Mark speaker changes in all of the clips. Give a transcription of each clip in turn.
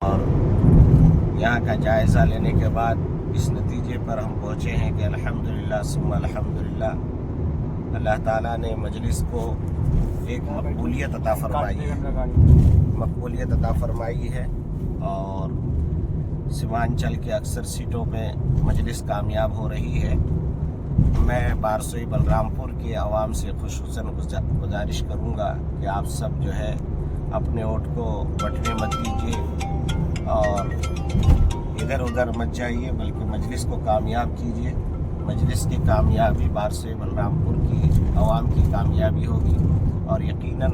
Speaker 1: और यहाँ का जायज़ा लेने के बाद इस नतीजे पर हम पहुँचे हैं कि अल्हम्दुलिल्लाह सुम्मा अल्हम्दुलिल्लाह, अल्लाह ताला ने मजलिस को एक मकबूलियत अता फरमाई है और सीमांचल के अक्सर सीटों पे मजलिस कामयाब हो रही है। मैं बारसोई बलरामपुर की आवाम से खुसूसन गुजारिश करूँगा कि आप सब जो है अपने वोट को बटने मत दीजिए और इधर उधर मत जाइए, बल्कि मजलिस को कामयाब कीजिए। मजलिस की कामयाबी बारसोई बलरामपुर की आवाम की कामयाबी होगी और यकीनन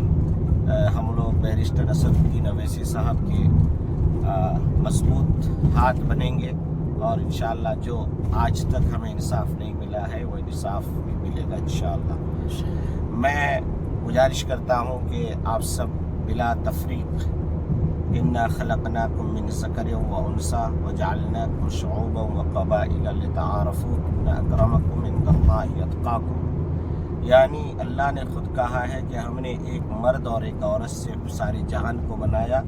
Speaker 1: हम लोग बैरिस्टर असदुद्दीन अवैसी साहब के मजबूत हाथ बनेंगे और इंशाअल्लाह जो आज तक हमें इंसाफ नहीं मिला है वो इंसाफ भी मिलेगा इंशाअल्लाह। मैं गुजारिश करता हूँ कि आप सब बिला तफरीक इन्ना खलक़नाकुम मिन ज़करिन व उन्सा व जअलनाकुम शुऊबन व क़बाइला लितआरफ़ू इन्ना अक्रमकुम इंदल्लाहि अत्क़ाकुम। यानी अल्लाह ने खुद कहा है कि हमने एक मर्द और एक औरत से सारी जहान को बनाया,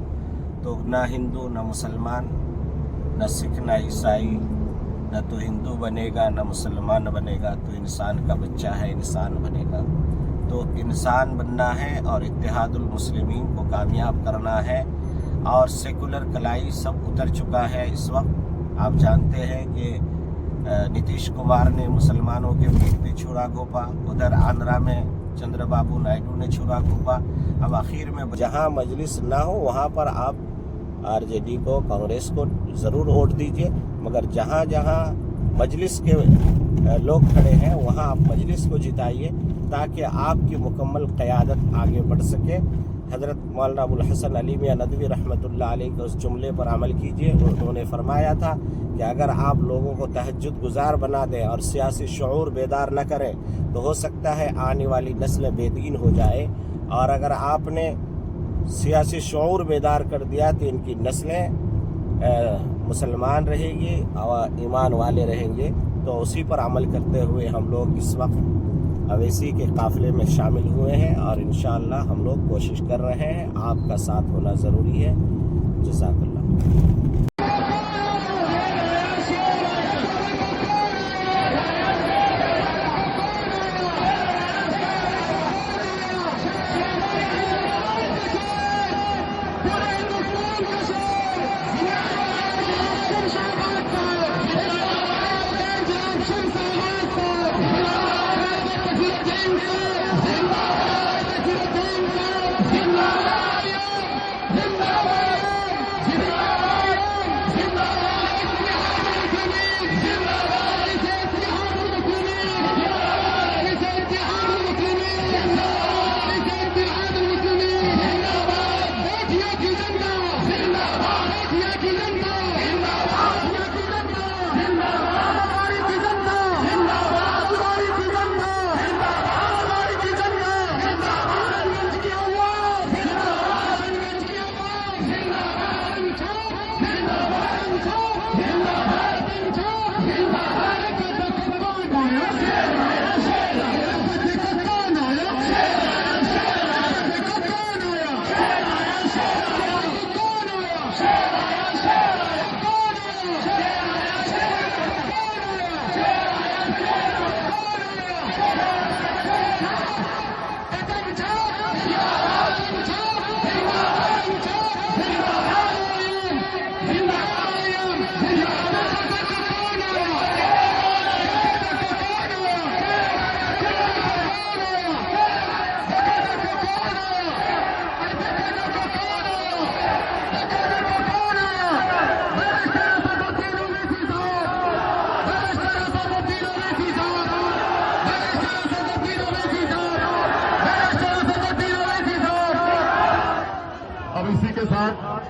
Speaker 1: तो ना हिंदू ना मुसलमान न सिख ना ईसाई, न तो हिंदू बनेगा न मुसलमान बनेगा, तो इंसान का बच्चा है, इंसान बनेगा। तो इंसान बनना है और इत्तेहादुल मुस्लिमीन को कामयाब करना है और सेकुलर कलाई सब उतर चुका है इस वक्त। आप जानते हैं कि नीतीश कुमार ने मुसलमानों के पीठ पे छुरा घोंपा, उधर आंध्रा में चंद्रबाबू नायडू ने छुरा घोंपा। अब आखिर में जहां मजलिस ना हो वहां पर आप आरजेडी को, कांग्रेस को ज़रूर वोट दीजिए, मगर जहां जहां मजलिस के लोग खड़े हैं वहां आप मजलिस को जिताइए ताकि आपकी मुकम्मल क़यादत आगे बढ़ सके। हज़रत मौलाना अबुल हसन अली मियां नदवी रहमतुल्लाह अलैह के उस जुमले पर अमल कीजिए। उन्होंने फरमाया था कि अगर आप लोगों को तहज्जुद गुजार बना दें और सियासी शऊर बेदार न करें तो हो सकता है आने वाली नस्ल बेदीन हो जाए, और अगर आपने सियासी शऊर बेदार कर दिया तो इनकी नस्लें मुसलमान रहेंगी और ईमान वाले रहेंगे। तो उसी पर अमल करते हुए हम लोग इस वक्त अवैसी के काफ़िले में शामिल हुए हैं और इंशाअल्लाह हम लोग कोशिश कर रहे हैं। आपका साथ होना ज़रूरी है। जज़ाकल्लाह।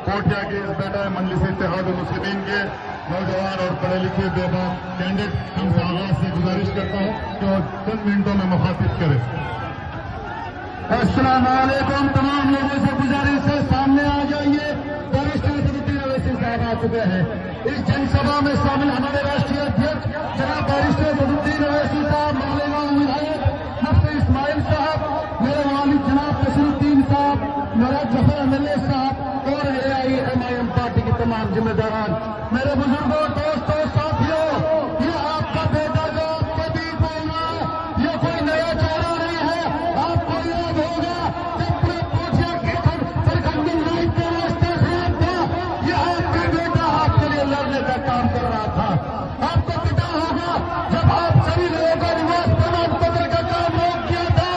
Speaker 2: कोटिया के इस बैठा है मजलिस इत्तेहाद मुस्लिमीन के नौजवान और पढ़े लिखे बेबाक कैंडिडेट हमसे आवाज से गुजारिश करता हूँ कि वो चंद मिनटों में मुखातिब करे। अस्सलाम वालेकुम। तमाम लोगों से गुजारिश है सामने आ जाइए। बैरिस्टर असदुद्दीन अवैसी साहब आ चुके हैं। इस जनसभा में शामिल हमारे राष्ट्रीय अध्यक्ष जनाब बैरिस्टर असदुद्दीन अवैसी साहब, मालेगांव विधायक मुफ्ती इस्माइल साहब, मेरे वालिद जनाब नसीरुद्दीन साहब, मेरा जफर एमएलए साहब और AIMIM पार्टी की तमाम जिम्मेदारान, मेरे बुजुर्गों, दोस्तों, साथियों, ये आपका बेटा जो आपके बीच बोल रहा है, ये कोई नया चेहरा नहीं है। आपको याद होगा जब पूरे पूछिया के सरकंदी लाइट के रास्ते खराब था, ये आपका बेटा आपके लिए लड़ने का काम कर रहा था। आपको पता होगा जब आप सभी लोगों का निवास प्रमाण पत्र का काम रोक किया था,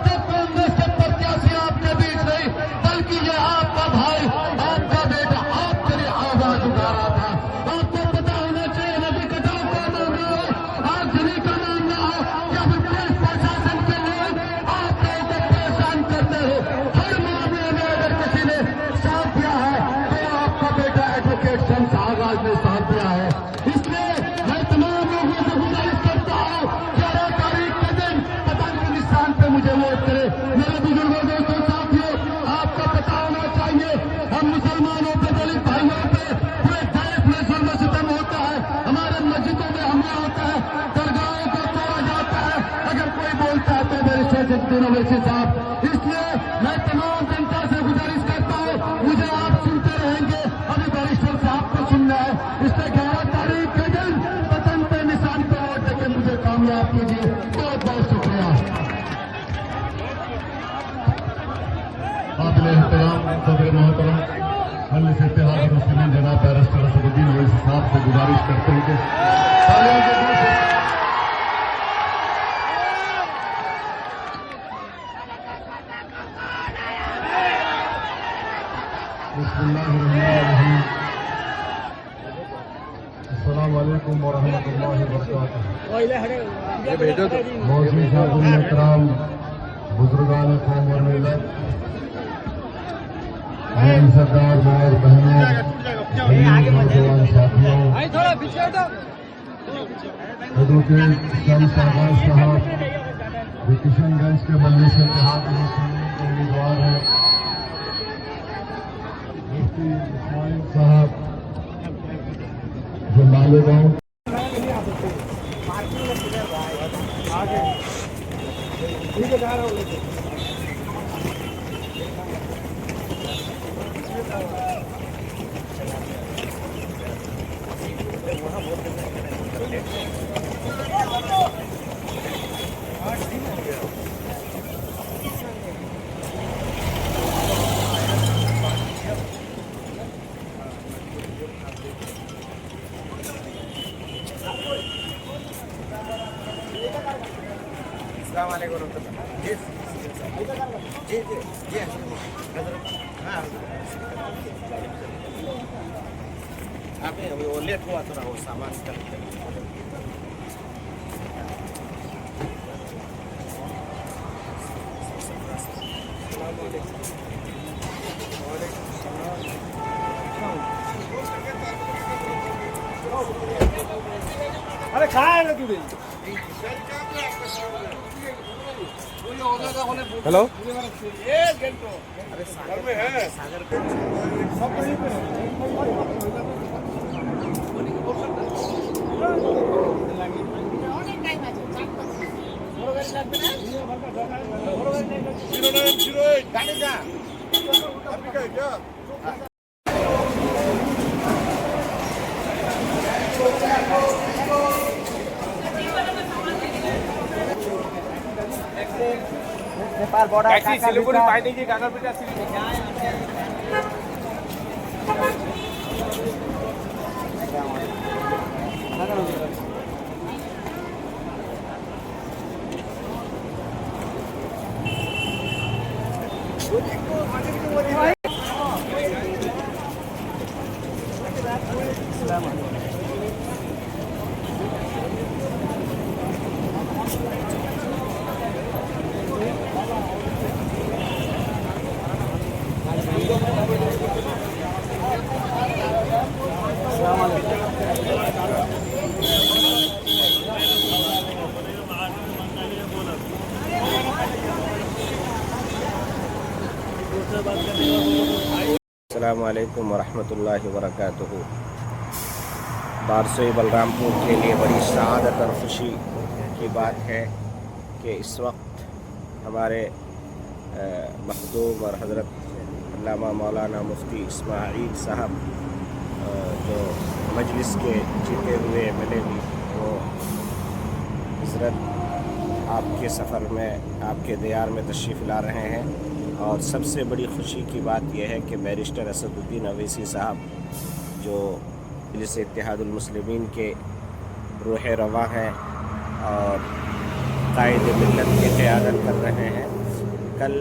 Speaker 2: तब कांग्रेस के प्रत्याशी आपके बीच नहीं, बल्कि ये आपका भाई, आपका बेटा आपके लिए आवाज उठा रहा था। आपको पता होना चाहिए नदी कटाव का मामला हो, आगजनी का मामला हो, या फिर पुलिस प्रशासन के लोग आप लोगों को परेशान करते हो, हर मामले में अगर किसी ने साथ दिया है तो आपका बेटा एडवोकेट शम्स आगाज ने साथ दिया है। इसलिए मैं तमाम लोगों से गुजारिश करता हूँ 11 तारीख के दिन पतंग के निशान पे मुझे वोट करे। मेरे बुजुर्गों, दोस्तों, साथियों, आपको पता होना चाहिए हम मुसलमानों पे, दलित भाइयों पे पूरे देश में जुल्म सितम होता है, हमारे मस्जिदों में हमला होता है, दरगाहों को तोड़ा जाता है। अगर कोई बोलता है तो मेरे शहजाद वैसे साहब, इसलिए मैं तमाम जनता से गुजारिश करता हूँ, मुझे आप सुनते रहेंगे, अभी बैरिस्टर साहब को सुनना है। इसलिए 11 तारीख के दिन पतंग पे निशान पे वोट देकर मुझे कामयाब कीजिए। बहुत बहुत शुक्रिया। काबिल एहतराम सदर मोहतरम मजलिस इत्तेहाद मुस्लिमीन जनाब बैरिस्टर असदुद्दीन ओवैसी साहब से गुजारिश करते हैं कि तालियों के जोर से बिस्मिल्लाहिर्रहमानिर्रहीम। अस्सलाम वालेकुम वरहमतुल्लाहि वबरकातुहू। मौजूद साहब इकराम, बुजुर्गान कौम और मिल्लत, मेरी सरदार भाई बहनों, नौजवान साथियों, एडवोकेट शम्स आगाज साहब जो किशनगंज के मजलिस इत्तेहाद मुस्लिमीन के उम्मीदवार हैं, मुफ्ती इस्माइल साहब जो मालेगांव
Speaker 1: अभी वो लेट हुआ थोड़ा, वो सामान
Speaker 3: अरे कहाँ है तू? हेलो, घर में है Nepal border taxi Siliguri party की कागरपीटा
Speaker 1: अस्सलामु अलैकुम वरहमतुल्लाहि वबरकातुहू। बारसोई बलरामपुर के लिए बड़ी सआदत और ख़ुशी की बात है कि इस वक्त हमारे मखदूम और हज़रत अल्लामा मौलाना मुफ्ती इस्माइल साहब मजलिस के जीते हुए एमएलए भी वो हजरत आपके सफ़र में, आपके दियार में तशरीफ़ ला रहे हैं। और सबसे बड़ी खुशी की बात यह है कि बैरिस्टर असदुद्दीन अवैसी साहब जो मजलिस इत्तेहादुल मुस्लिमीन के रूह रवा हैं और कायद मिल्लत की क़यादत कर रहे हैं, कल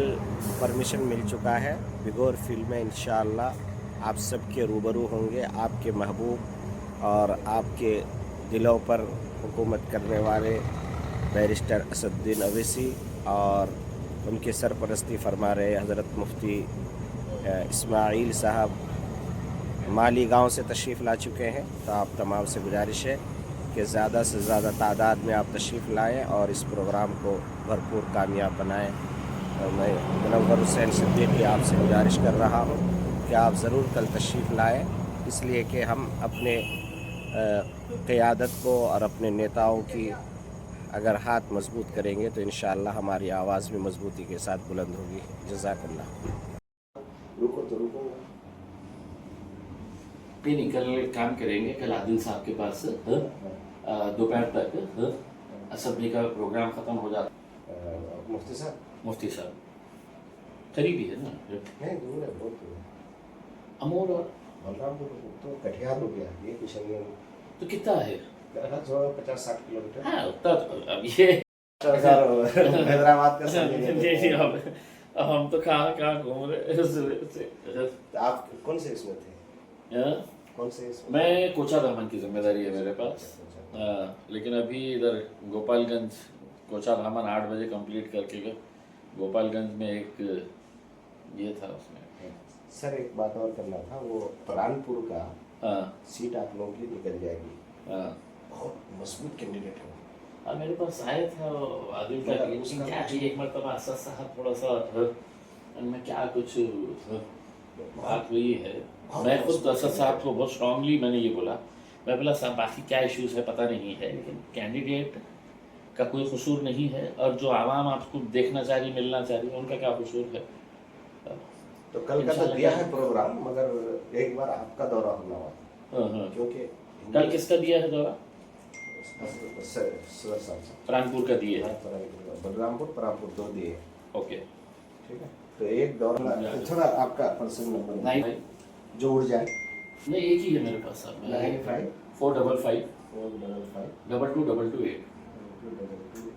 Speaker 1: परमिशन मिल चुका है। बिगौर फील्ड में इंशाअल्लाह आप सबके रूबरू होंगे। आपके महबूब और आपके दिलों पर हुकूमत करने वाले बैरिस्टर असदुद्दीन अवैसी और उनके सरपरस्ती फरमा रहे हज़रत मुफ्ती इस्माइल साहब माली गांव से तशरीफ़ ला चुके हैं। तो आप तमाम से गुजारिश है कि ज़्यादा से ज़्यादा तादाद में आप तशरीफ़ लाएँ और इस प्रोग्राम को भरपूर कामयाब बनाएँ। और मैं मुनव्वर हुसैन सिद्दीकी आपसे गुजारिश कर रहा हूँ कि आप ज़रूर कल तशरीफ़ लाएँ, इसलिए कि हम अपने क़यादत को और अपने नेताओं की अगर हाथ मजबूत करेंगे तो इंशाअल्लाह हमारी आवाज़ भी मजबूती के साथ बुलंद होगी। जज़ाकल्लाह।
Speaker 4: रुको तो रुको।
Speaker 5: नहीं, कल एक काम करेंगे, कल आदिल साहब के पास दोपहर तक असेंबली का प्रोग्राम ख़त्म हो जाता।
Speaker 4: मुफ्ती साहब,
Speaker 5: मुफ्ती साहब करीबी है ना?
Speaker 4: नहीं दूर है, बहुत दूर है।
Speaker 5: अमोर और
Speaker 4: बलरामपुर तो कटिहार हो गया, ये किशनगंज
Speaker 5: तो कितना है?
Speaker 4: 50-60 किलोमीटर।
Speaker 5: हाँ उतना तो अब ये
Speaker 4: हैदराबाद का
Speaker 5: जी, अब हम तो कहाँ घूम रहे।
Speaker 4: आप कौन से इसमें थे? कौन से इसमें?
Speaker 5: मैं कोचा धामन की जिम्मेदारी है मेरे पास। लेकिन अभी इधर गोपालगंज कोचा धामन 8 बजे कंप्लीट करके गए। गोपालगंज में एक ये था, उसमें
Speaker 4: सर एक बात और करना था, वो प्राणपुर का
Speaker 5: हाँ
Speaker 4: सीट आप लोगों की निकल जाएगी।
Speaker 5: हाँ
Speaker 4: बहुत मजबूत कैंडिडेट हो।
Speaker 5: मेरे पास आया था आदिल का, लेकिन क्या है एक मरतबा असद साहब थोड़ा सा उनमें क्या कुछ बात हुई है। मैं खुद असद साहब को बहुत स्ट्रांगली मैंने ये बोला, मैं बोला साहब बाकी क्या इश्यूज है पता नहीं है, लेकिन कैंडिडेट का कोई कसूर नहीं है और जो आवाम आपको देखना चाह रही, मिलना चाह रही है, उनका क्या कसूर है।
Speaker 4: तो कल का तो दिया है प्रोग्राम, मगर एक बार आपका दौरा होना हुआ क्योंकि
Speaker 5: कल किसका दिया है दौरा?
Speaker 4: सर साहब
Speaker 5: प्राणपुर का दिए है।
Speaker 4: बलरामपुर प्राणपुर 2 दिए।
Speaker 5: ओके
Speaker 4: ठीक है, तो एक दौरा थोड़ा आपका पर्सनल नंबर
Speaker 5: नहीं
Speaker 4: जो उड़ जाए।
Speaker 5: नहीं, एक ही है मेरे पास साहब।
Speaker 4: 95
Speaker 5: 455
Speaker 4: 455
Speaker 5: 2222 8।
Speaker 4: 222